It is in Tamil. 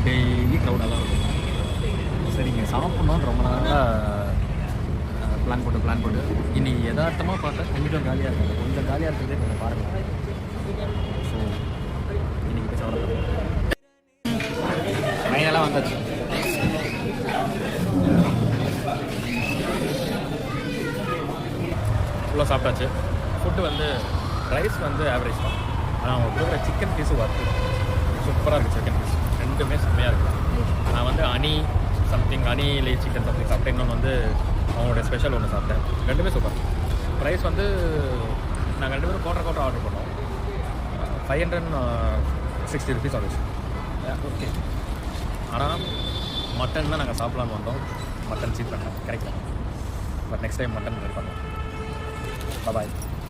டெய்லி க்ரௌடாக தான் இருக்கும். சரிங்க, சாப்பிட்ணுன்னு ரொம்ப நாளாக பிளான் போட்டு இன்னைக்கு யதார்த்தமாக பார்த்தா கொஞ்சம் காலியாக இருக்குது. கொஞ்சம் காலியாக இருக்கிறதே கொஞ்சம் பாருங்கள். ஸோ இன்றைக்கி போய் சாப்பிட ஃபைனலாக வந்தாச்சு. ஃபுல்லாக சாப்பிட்டாச்சு. ஃபுட்டு வந்து ரைஸ் வந்து ஆவரேஜ் தான். ஆனால் அவங்க கொடுக்குற சிக்கன் பீஸும் ஒர்த்து. சூப்பராக இருக்குது சிக்கன் பீஸ், ரெண்டுமே செம்மையாக இருக்குது. நான் வந்து அணிலே சிக்கன் சம்திங் சாப்பிட்டேன். இன்னொன்று வந்து அவங்களோட ஸ்பெஷல் ஒன்று சாப்பிட்டேன். ரெண்டுமே சூப்பர். ப்ரைஸ் வந்து நாங்கள் 2 பேரும் குவார்டர் ஆர்டர் பண்ணோம். 560 rupees ஆகிடுச்சு. ஓகே. ஆனால் மட்டன் தான் நாங்கள் சாப்பிட்லான்னு வந்தோம். மட்டன் சீட் பண்ணோம் கிடைக்கல. But next time mutton try பண்ணோம். பாய்.